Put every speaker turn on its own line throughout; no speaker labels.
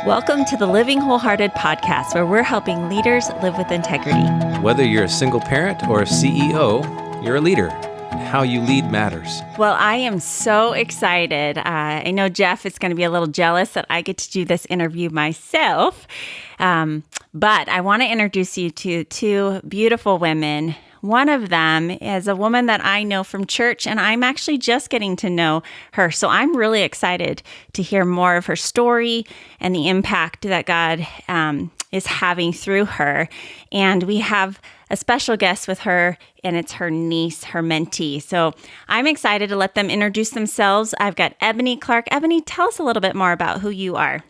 Welcome to the Living Wholehearted podcast, where we're helping leaders live with integrity.
Whether you're a single parent or a CEO, you're a leader, and how you lead matters.
Well, I am so excited. I know Jeff is going to be a little jealous that I get to do this interview myself, but I want to introduce you to two beautiful women. One of them is a woman that I know from church, and I'm actually just getting to know her. So I'm really excited to hear more of her story and the impact that God is having through her. And we have a special guest with her, and it's her niece, her mentee. So I'm excited to let them introduce themselves. I've got Ebony Clark. Ebony, tell us a little bit more about who you are.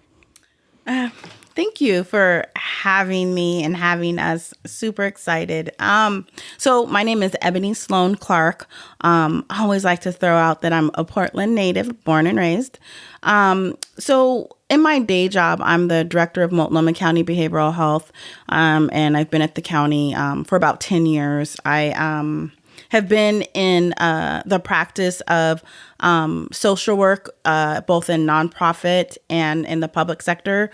Thank you for having me and having us. Super excited. So my name is Ebony Sloan Clark. I always like to throw out that I'm a Portland native, born and raised. So in my day job, I'm the director of Multnomah County Behavioral Health, and I've been at the county for about 10 years. I have been in the practice of social work, both in nonprofit and in the public sector,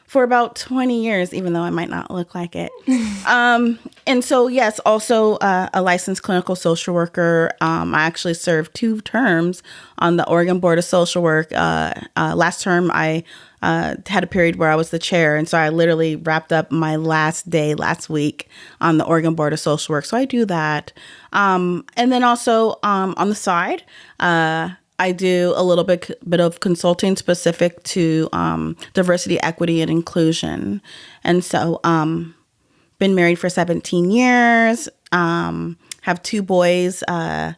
for about 20 years, even though I might not look like it. And so, yes, also a licensed clinical social worker. I actually served 2 terms on the Oregon Board of Social Work. Last term, I had a period where I was the chair. And so I literally wrapped up my last day last week on the Oregon Board of Social Work. So I do that. And then also on the side, I do a little bit of consulting specific to diversity, equity, and inclusion. And so been married for 17 years, have 2 boys, 8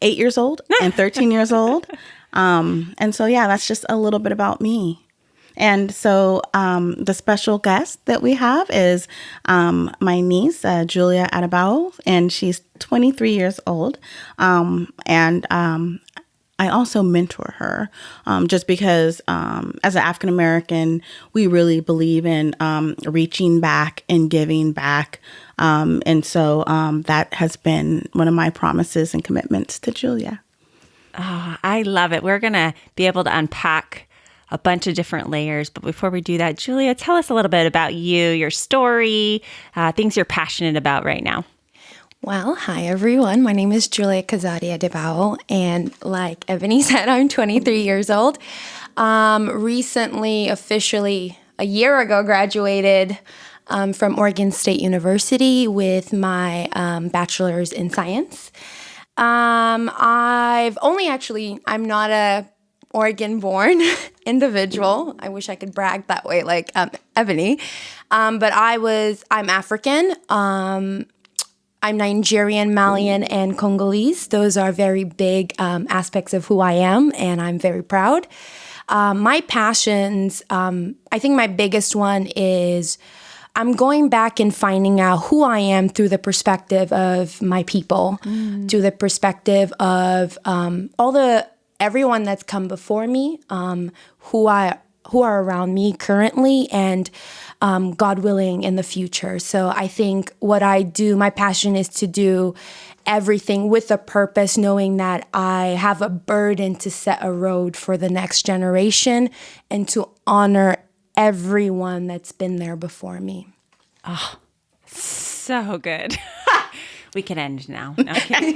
years old and 13 years old. And so, yeah, that's just a little bit about me. And so the special guest that we have is my niece, Julia Adebawo, and she's 23 years old. And I also mentor her just because as an African American, we really believe in reaching back and giving back. And so that has been one of my promises and commitments to Julia.
Oh, I love it. We're going to be able to unpack a bunch of different layers. But before we do that, Julia, tell us a little bit about you, your story, things you're passionate about right now.
Well, hi, everyone. My name is Julia Adebawo, and like Ebony said, I'm 23 years old. Recently, officially, a year ago, graduated from Oregon State University with my bachelor's in science. I'm not a Oregon-born individual. I wish I could brag that way like Ebony. But I'm African. I'm Nigerian, Malian, and Congolese. Those are very big aspects of who I am, and I'm very proud. My passions, I think my biggest one is I'm going back and finding out who I am through the perspective of my people, through the perspective of everyone that's come before me, who are around me currently, and God willing in the future. So I think what I do, my passion is to do everything with a purpose, knowing that I have a burden to set a road for the next generation and to honor everyone that's been there before me.
Oh, so good. We can end now. Okay.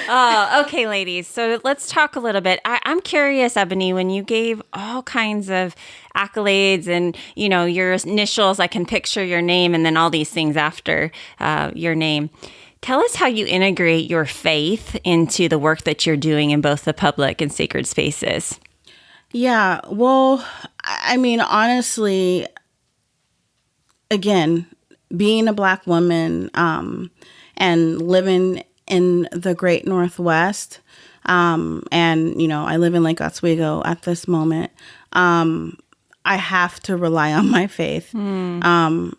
Oh, okay, ladies. So let's talk a little bit. I'm curious, Ebony, when you gave all kinds of accolades and, your initials, I can picture your name and then all these things after your name. Tell us how you integrate your faith into the work that you're doing in both the public and sacred spaces.
Yeah, well, I mean, honestly, again, being a Black woman and living in the Great Northwest, and, I live in Lake Oswego at this moment, I have to rely on my faith to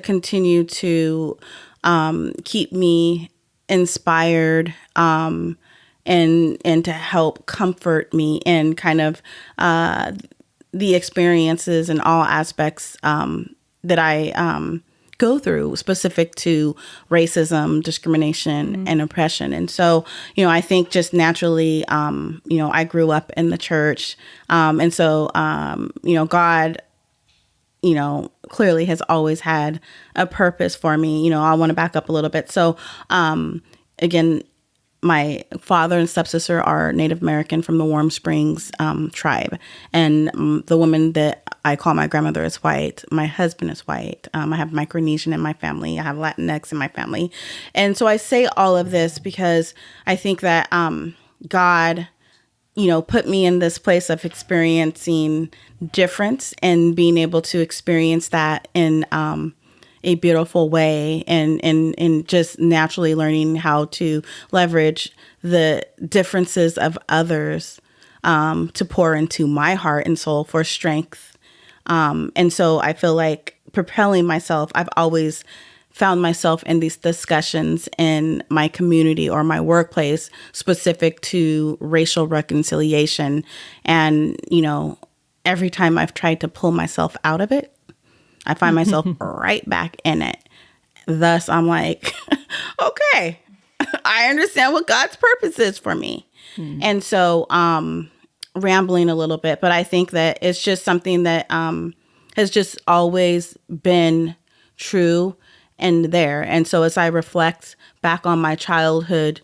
continue to keep me inspired and to help comfort me in kind of the experiences and all aspects that I go through specific to racism, discrimination, and oppression. And so, I think just naturally, I grew up in the church. And so, God, clearly has always had a purpose for me. I want to back up a little bit. So, again, my father and stepsister are Native American from the Warm Springs tribe. And the woman that I call my grandmother is white. My husband is white. I have Micronesian in my family. I have Latinx in my family. And so I say all of this because I think that God, put me in this place of experiencing difference and being able to experience that in a beautiful way and just naturally learning how to leverage the differences of others to pour into my heart and soul for strength. And so I feel like propelling myself, I've always found myself in these discussions in my community or my workplace specific to racial reconciliation. And, every time I've tried to pull myself out of it, I find myself right back in it. Thus, I'm like, okay, I understand what God's purpose is for me. And so, rambling a little bit, but I think that it's just something that has just always been true and there. And so as I reflect back on my childhood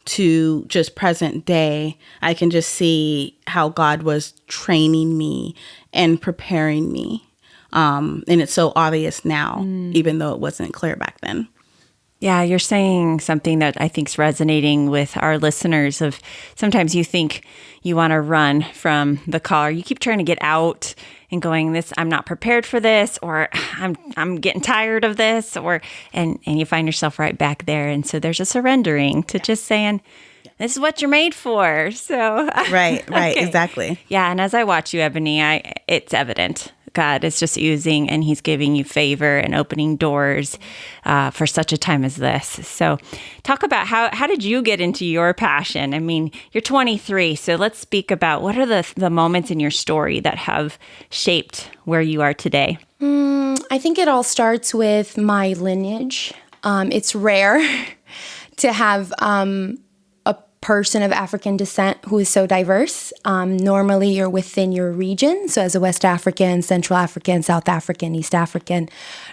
to just present day, I can just see how God was training me and preparing me. And it's so obvious now, even though it wasn't clear back then.
Yeah, you're saying something that I think is resonating with our listeners of sometimes you think you want to run from the call, or you keep trying to get out and going, I'm not prepared for this, or I'm getting tired of this, and you find yourself right back there. And so there's a surrendering to just saying, this is what you're made for. So
Right,
okay.
exactly.
Yeah, and as I watch you, Ebony, it's evident. God is just using and he's giving you favor and opening doors for such a time as this. So talk about how did you get into your passion? I mean, you're 23, so let's speak about what are the moments in your story that have shaped where you are today?
I think it all starts with my lineage. It's rare to have a person of African descent who is so diverse. Normally, you're within your region. So as a West African, Central African, South African, East African,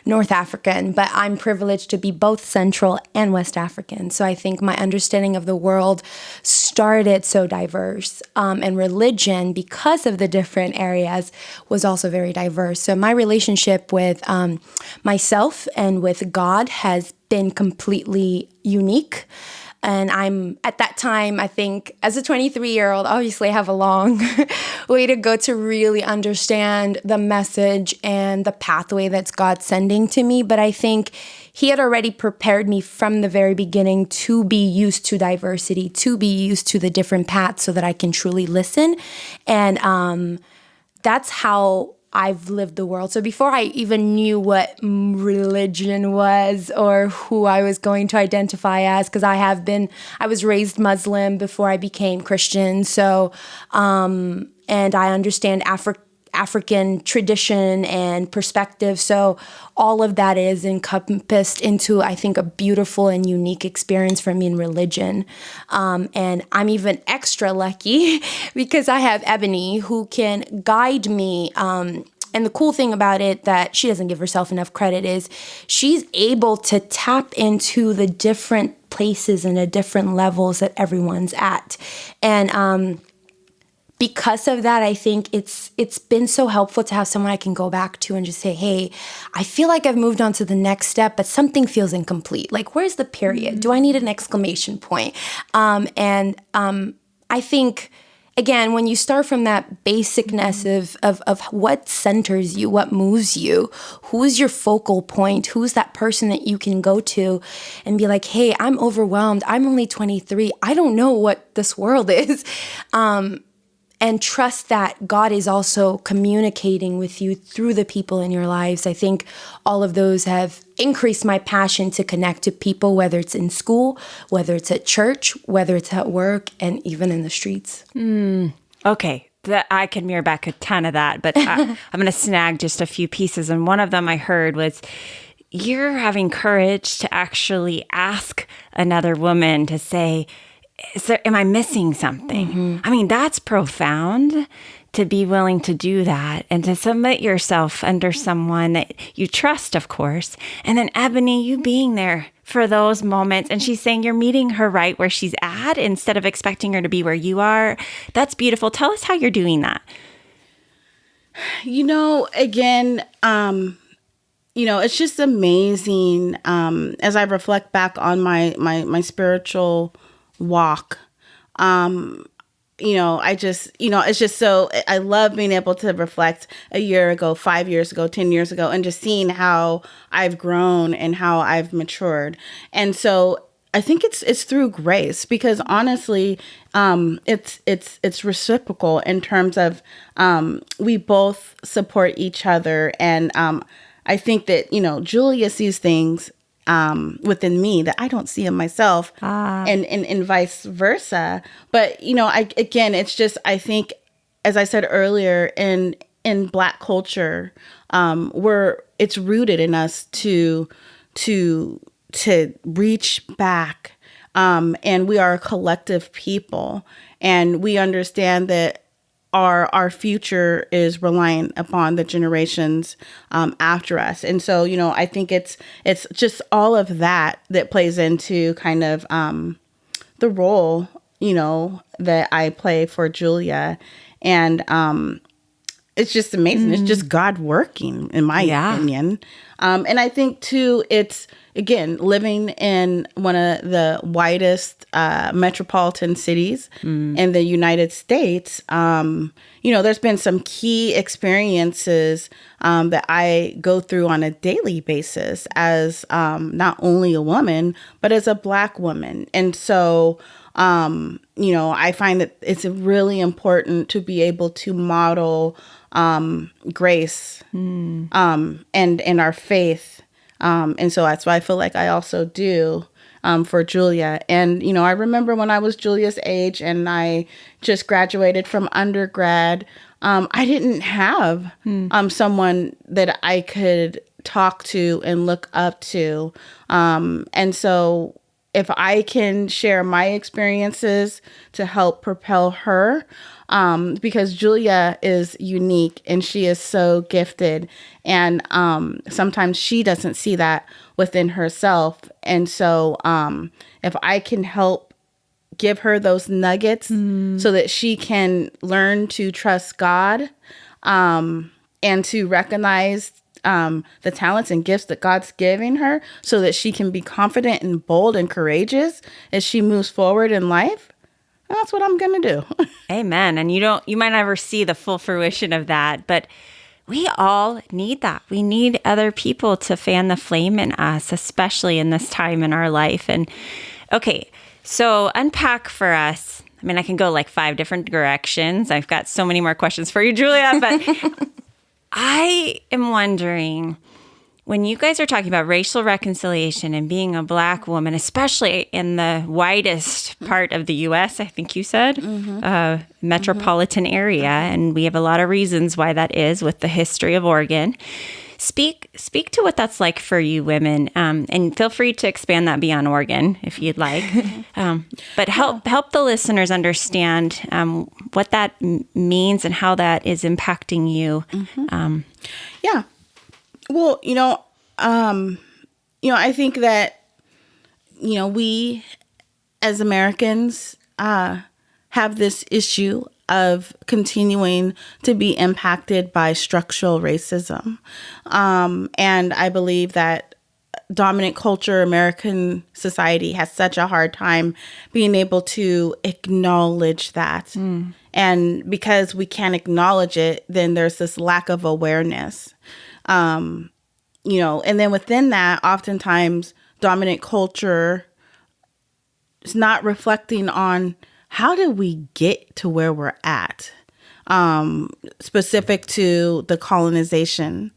North African. But I'm privileged to be both Central and West African. So I think my understanding of the world started so diverse. And religion, because of the different areas, was also very diverse. So my relationship with myself and with God has been completely unique. And I'm at that time, I think, as a 23-year-old, obviously I have a long way to go to really understand the message and the pathway that's God sending to me. But I think he had already prepared me from the very beginning to be used to diversity, to be used to the different paths so that I can truly listen. And that's how I've lived the world. So before I even knew what religion was or who I was going to identify as, because I was raised Muslim before I became Christian. So, and I understand African tradition and perspective. So all of that is encompassed into, I think, a beautiful and unique experience for me in religion. And I'm even extra lucky because I have Ebony who can guide me. And the cool thing about it that she doesn't give herself enough credit is she's able to tap into the different places and the different levels that everyone's at. And because of that, I think it's been so helpful to have someone I can go back to and just say, hey, I feel like I've moved on to the next step, but something feels incomplete. Like, where's the period? Do I need an exclamation point? I think, again, when you start from that basicness of what centers you, what moves you, who's your focal point, who's that person that you can go to and be like, hey, I'm overwhelmed. I'm only 23. I don't know what this world is. And trust that God is also communicating with you through the people in your lives. I think all of those have increased my passion to connect to people, whether it's in school, whether it's at church, whether it's at work, and even in the streets.
Okay. I can mirror back a ton of that, but I'm going to snag just a few pieces. And one of them I heard was you're having courage to actually ask another woman to say, am I missing something? I mean, that's profound, to be willing to do that and to submit yourself under someone that you trust, of course. And then Ebony, you being there for those moments. And she's saying you're meeting her right where she's at instead of expecting her to be where you are. That's beautiful. Tell us how you're doing that.
Again, it's just amazing as I reflect back on my spiritual walk. It's just so, I love being able to reflect a year ago, 5 years ago, 10 years ago, and just seeing how I've grown and how I've matured. And so I think it's through grace, because honestly, it's reciprocal in terms of we both support each other. And I think that, Julia sees things within me that I don't see in myself, and vice versa. But, it's just, I think, as I said earlier, in Black culture, it's rooted in us to reach back. And we are a collective people, and we understand that our future is reliant upon the generations after us. And so, I think it's just all of that plays into kind of the role, that I play for Julia. And it's just amazing. It's just God working, in my opinion. And I think, too, it's, again, living in one of the widest metropolitan cities in the United States, there's been some key experiences that I go through on a daily basis as not only a woman, but as a Black woman. And so, I find that it's really important to be able to model grace and our faith. And so that's why I feel like I also do for Julia. And, I remember when I was Julia's age and I just graduated from undergrad, I didn't have someone that I could talk to and look up to. And so if I can share my experiences to help propel her, because Julia is unique and she is so gifted, and sometimes she doesn't see that within herself. And so if I can help give her those nuggets so that she can learn to trust God and to recognize the talents and gifts that God's giving her so that she can be confident and bold and courageous as she moves forward in life, that's what I'm going to do.
Amen. And you might never see the full fruition of that, but we all need that. We need other people to fan the flame in us, especially in this time in our life. And okay, so unpack for us. I mean, I can go like 5 different directions. I've got so many more questions for you, Julia, but I am wondering, when you guys are talking about racial reconciliation and being a Black woman, especially in the widest part of the U.S., I think you said, metropolitan area, and we have a lot of reasons why that is with the history of Oregon. Speak to what that's like for you women, and feel free to expand that beyond Oregon if you'd like. But help the listeners understand what that means and how that is impacting you.
Yeah. Well, I think that, we as Americans have this issue of continuing to be impacted by structural racism. And I believe that dominant culture, American society has such a hard time being able to acknowledge that. And because we can't acknowledge it, then there's this lack of awareness. And then within that, oftentimes dominant culture is not reflecting on how did we get to where we're at, specific to the colonization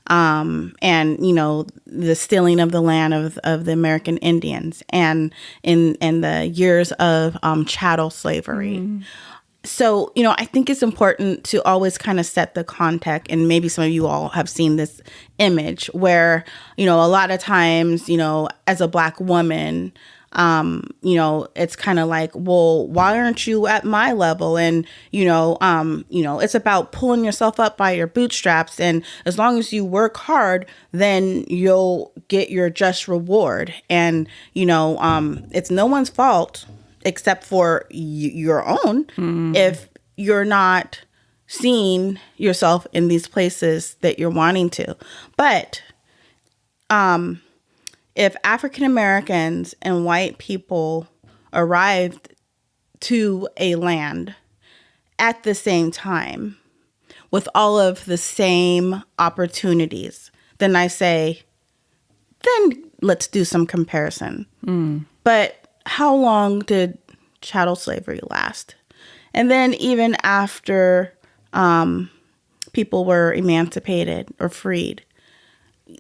and, the stealing of the land of the American Indians and in the years of chattel slavery. So, I think it's important to always kind of set the context, and maybe some of you all have seen this image where, a lot of times, as a Black woman, it's kind of like, well, why aren't you at my level? And, it's about pulling yourself up by your bootstraps. And as long as you work hard, then you'll get your just reward. And, it's no one's fault except for your own if you're not seeing yourself in these places that you're wanting to. But if African Americans and white people arrived to a land at the same time with all of the same opportunities, then I say, then let's do some comparison. But how long did chattel slavery last? And then even after people were emancipated or freed,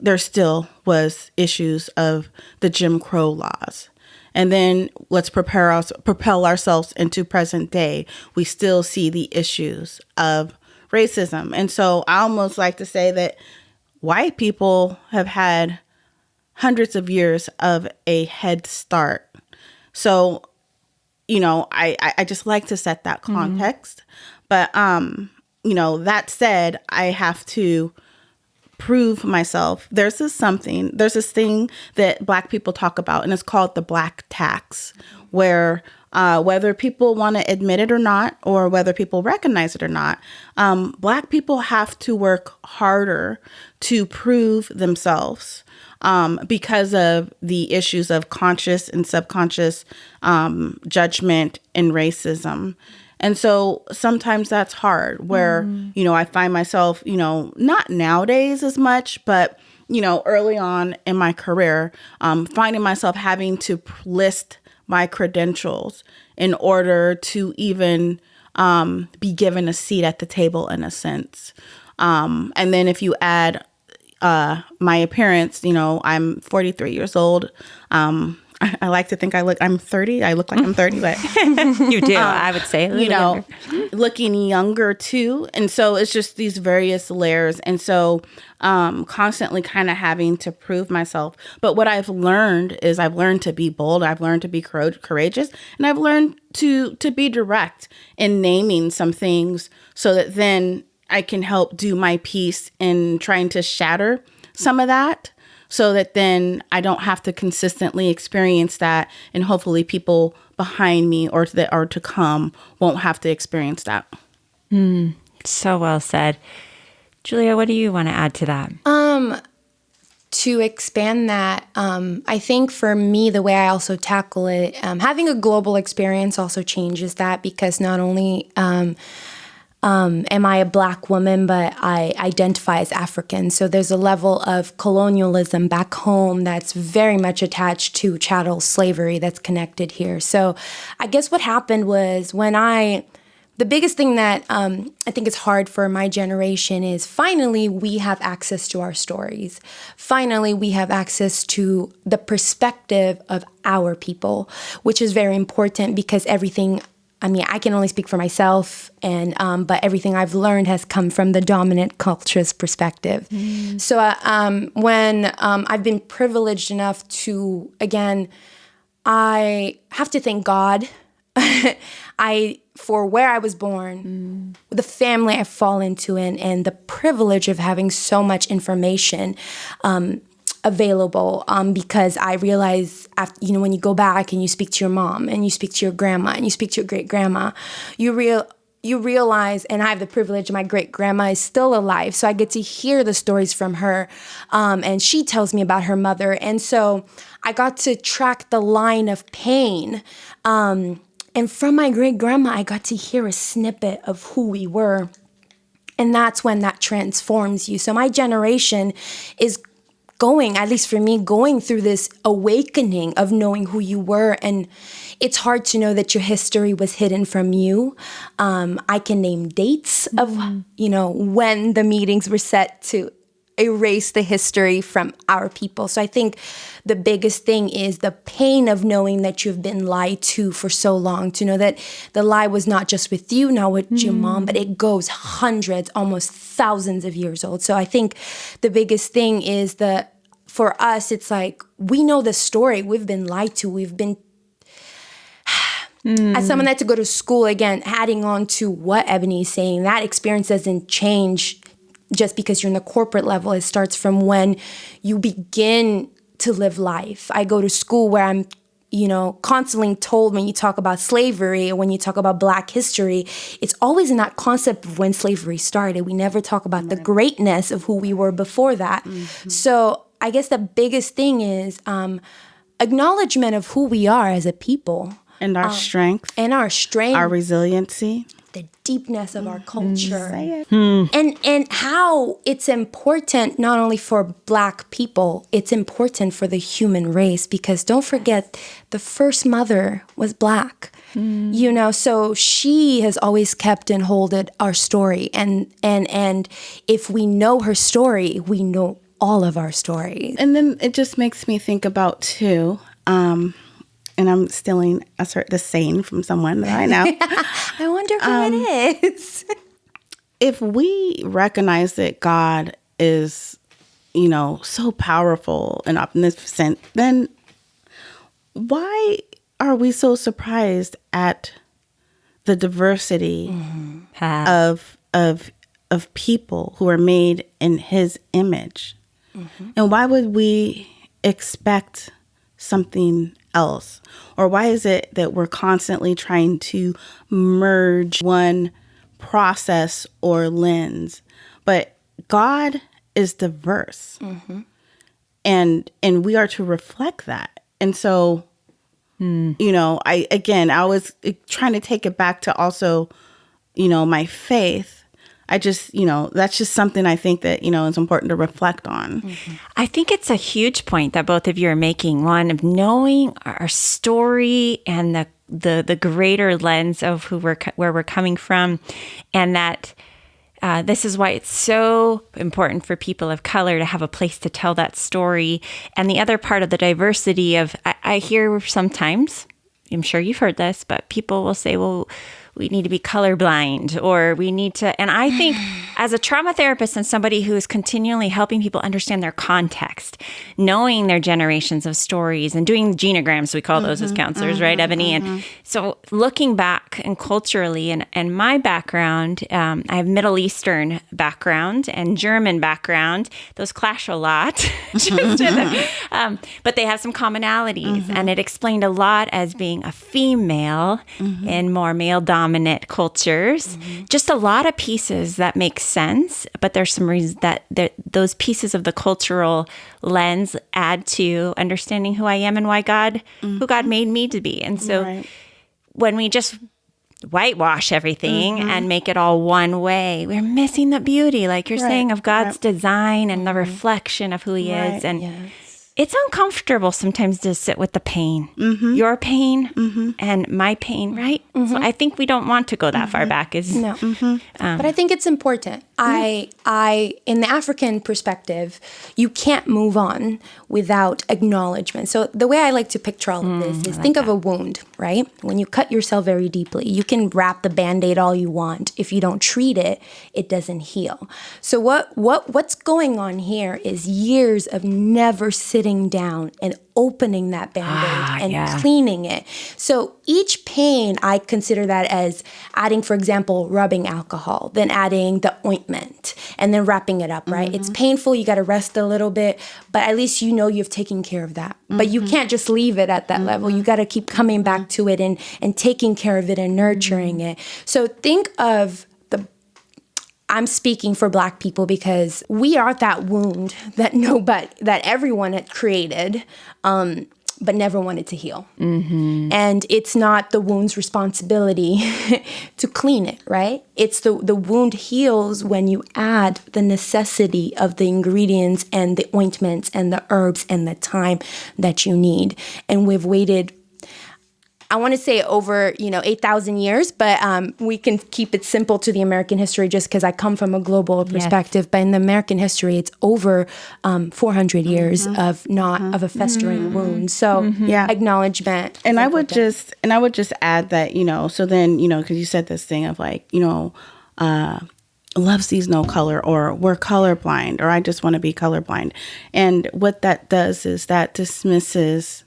there still was issues of the Jim Crow laws. And then let's propel ourselves into present day. We still see the issues of racism. And so I almost like to say that white people have had hundreds of years of a head start. So, I just like to set that context. But, that said, I have to prove myself. There's this thing that Black people talk about, and it's called the Black tax, where whether people want to admit it or not, or whether people recognize it or not, Black people have to work harder to prove themselves because of the issues of conscious and subconscious judgment and racism. And so sometimes that's hard where, I find myself, not nowadays as much, but, early on in my career, finding myself having to list my credentials in order to even be given a seat at the table in a sense. And then if you add my appearance, I'm 43 years old. I like to think I'm 30. I look like I'm 30, but
You do. I would say a little younger.
Looking younger too. And so it's just these various layers. And so constantly kind of having to prove myself. But what I've learned is I've learned to be bold. I've learned to be courageous. And I've learned to be direct in naming some things so that then I can help do my piece in trying to shatter some of that, so that then I don't have to consistently experience that, and hopefully people behind me or that are to come won't have to experience that.
So well said. Julia, what do you want to add to that?
To expand that, I think for me, the way I also tackle it, having a global experience also changes that, because not only am I a Black woman, but I identify as African. So there's a level of colonialism back home that's very much attached to chattel slavery that's connected here. So I guess what happened was the biggest thing that I think is hard for my generation is finally we have access to our stories. Finally, we have access to the perspective of our people, which is very important, because I can only speak for myself, but everything I've learned has come from the dominant culture's perspective. So when I've been privileged enough to, again, I have to thank God for where I was born, the family I fall into, and the privilege of having so much information available, because I realize, when you go back and you speak to your mom and you speak to your grandma and you speak to your great grandma, you realize, and I have the privilege, my great grandma is still alive, so I get to hear the stories from her, and she tells me about her mother, and so I got to track the line of pain, and from my great grandma, I got to hear a snippet of who we were, and that's when that transforms you. So my generation is at least for me, going through this awakening of knowing who you were. And it's hard to know that your history was hidden from you. I can name dates of, when the meetings were set to erase the history from our people. So I think the biggest thing is the pain of knowing that you've been lied to for so long, to know that the lie was not just with you, not with your mom, but it goes hundreds, almost thousands of years old. So I think the biggest thing is for us, it's like, we know the story. We've been lied to. We've been, as someone that had to go to school, again, adding on to what Ebony is saying, that experience doesn't change just because you're in the corporate level. It starts from when you begin to live life. I go to school where I'm, constantly told, when you talk about slavery or when you talk about Black history, it's always in that concept of when slavery started. We never talk about the greatness of who we were before that. So I guess the biggest thing is acknowledgement of who we are as a people.
And our strength.
And our strength.
Our resiliency.
The deepness of our culture. And how it's important not only for Black people, it's important for the human race, because don't forget, the first mother was Black. So she has always kept and holded our story. And if we know her story, we know all of our stories.
And then it just makes me think about too, and I'm stealing the saying from someone that I know.
I wonder who it is.
If we recognize that God is, so powerful and omnipotent, then why are we so surprised at the diversity of people who are made in His image? And why would we expect something else? Or why is it that we're constantly trying to merge one process or lens? But God is diverse, and we are to reflect that. And so, I was trying to take it back to also, my faith. I just, that's just something I think that, is important to reflect on.
I think it's a huge point that both of you are making. One, of knowing our story and the greater lens of where we're coming from, and that this is why it's so important for people of color to have a place to tell that story. And the other part of the diversity of, I hear sometimes, I'm sure you've heard this, but people will say, well, we need to be colorblind, or we need to, and I think as a trauma therapist and somebody who is continually helping people understand their context, knowing their generations of stories and doing genograms, we call those as counselors, right, Ebony? And so looking back and culturally, and my background, I have Middle Eastern background and German background. Those clash a lot, but they have some commonalities. And it explained a lot as being a female in more male-dominated cultures. Just a lot of pieces that make sense, but there's some reasons that those pieces of the cultural lens add to understanding who I am and why who God made me to be. And so when we just whitewash everything and make it all one way, we're missing the beauty, like you're saying, of God's design and the reflection of who He is. And it's uncomfortable sometimes to sit with the pain, your pain and my pain, right? So I think we don't want to go that far back.
But I think it's important. I, in the African perspective, you can't move on without acknowledgement. So the way I like to picture all of this is think of a wound, right? When you cut yourself very deeply, you can wrap the Band-Aid all you want. If you don't treat it, it doesn't heal. So what's going on here is years of never sitting down and opening that Band-Aid and cleaning it. So each pain, I consider that as adding, for example, rubbing alcohol, then adding the ointment, and then wrapping it up, right? It's painful. You got to rest a little bit, but at least you know you've taken care of that. But you can't just leave it at that level. You got to keep coming back to it and taking care of it and nurturing it. So think of I'm speaking for Black people because we are that wound that everyone had created, but never wanted to heal. And it's not the wound's responsibility to clean it, right? It's the wound heals when you add the necessity of the ingredients and the ointments and the herbs and the time that you need. And we've waited. I want to say over, 8,000 years, but we can keep it simple to the American history just because I come from a global perspective. But in the American history, it's over 400 years of a festering wound. So acknowledgement.
And I would just add that, so then, because you said this thing of like, love sees no color, or we're colorblind, or I just want to be colorblind. And what that does is that dismisses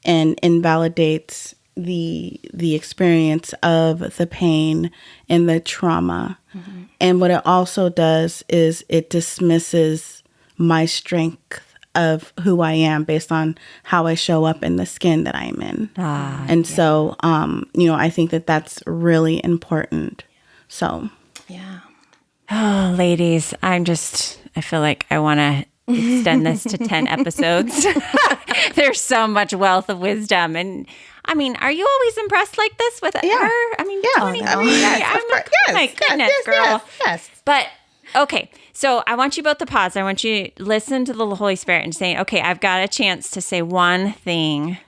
and invalidates the experience of the pain and the trauma. Mm-hmm. And what it also does is it dismisses my strength of who I am based on how I show up in the skin that I'm in. So, I think that that's really important. So,
yeah.
Oh, ladies, I feel like I want to extend this to 10 episodes. There's so much wealth of wisdom. And I mean, are you always impressed like this with her? I mean, 23. My goodness, girl.
Yes.
But okay, so I want you both to pause. I want you to listen to the Holy Spirit and say, okay, I've got a chance to say one thing,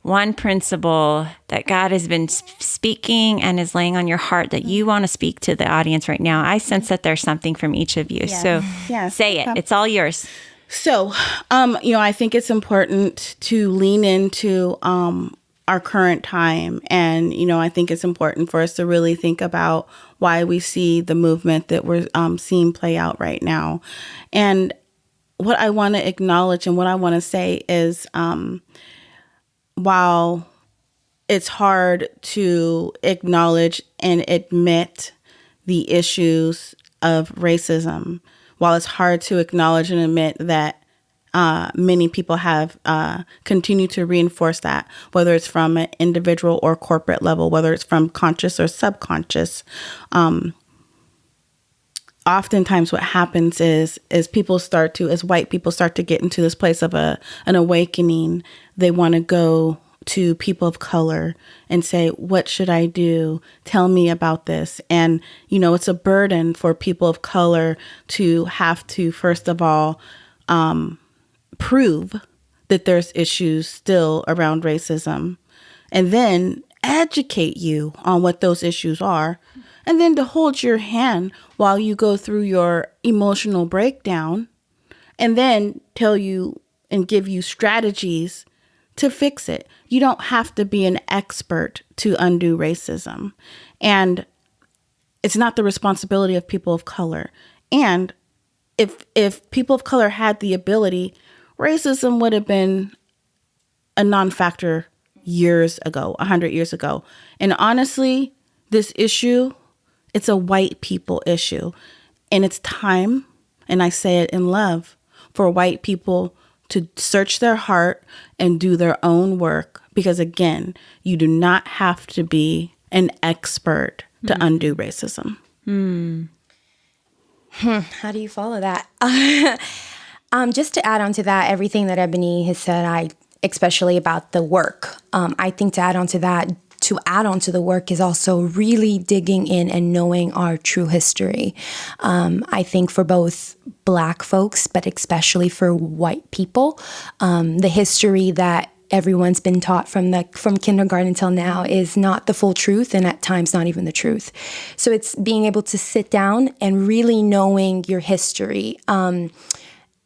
one principle that God has been speaking and is laying on your heart that you want to speak to the audience right now. I sense that there's something from each of you. Yes. So say it. It's all yours.
So, I think it's important to lean into our current time. And, I think it's important for us to really think about why we see the movement that we're seeing play out right now. And what I want to acknowledge and what I want to say is, while it's hard to acknowledge and admit the issues of racism, while it's hard to acknowledge and admit that many people have continued to reinforce that, whether it's from an individual or corporate level, whether it's from conscious or subconscious, oftentimes what happens is people start to, as white people start to get into this place of an awakening, they want to go to people of color and say, what should I do? Tell me about this. And, it's a burden for people of color to have to, first of all, prove that there's issues still around racism, and then educate you on what those issues are, and then to hold your hand while you go through your emotional breakdown, and then tell you and give you strategies to fix it. You don't have to be an expert to undo racism. And it's not the responsibility of people of color. And if people of color had the ability, racism would have been a non-factor years ago, 100 years ago. And honestly, this issue, it's a white people issue. And it's time, and I say it in love, for white people to search their heart and do their own work. Because again, you do not have to be an expert to undo racism.
How do you follow that? Just to add on to that, everything that Ebony has said, especially about the work, I think to add on to the work is also really digging in and knowing our true history. I think for both Black folks, but especially for white people, the history that everyone's been taught from kindergarten till now is not the full truth, and at times not even the truth. So it's being able to sit down and really knowing your history.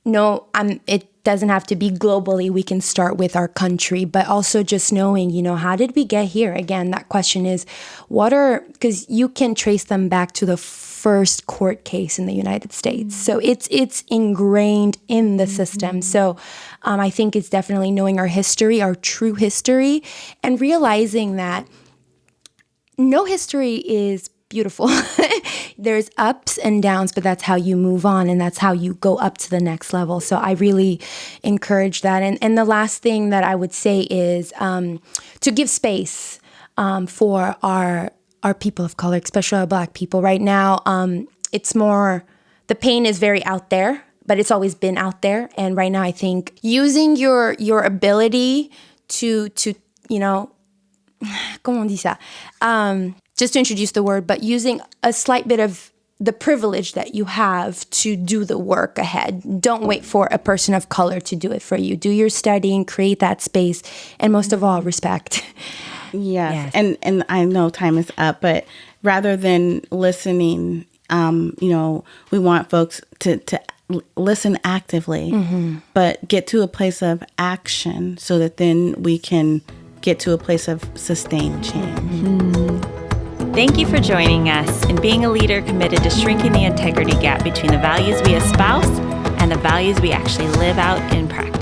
It doesn't have to be globally. We can start with our country, but also just knowing, how did we get here? Again, that question is, because you can trace them back to the first court case in the United States. So it's ingrained in the system. So I think it's definitely knowing our history, our true history, and realizing that no history is beautiful. There's ups and downs, but that's how you move on, and that's how you go up to the next level. So I really encourage that. And the last thing that I would say is to give space for our people of color, especially our Black people. Right now, it's more, the pain is very out there, but it's always been out there. And right now, I think using your ability to comment on dit ça? Just to introduce the word, but using a slight bit of the privilege that you have to do the work ahead. Don't wait for a person of color to do it for you. Do your studying, create that space, and most of all, respect.
Yes. And I know time is up, but rather than listening, we want folks to listen actively, but get to a place of action so that then we can get to a place of sustained change.
Thank you for joining us in being a leader committed to shrinking the integrity gap between the values we espouse and the values we actually live out in practice.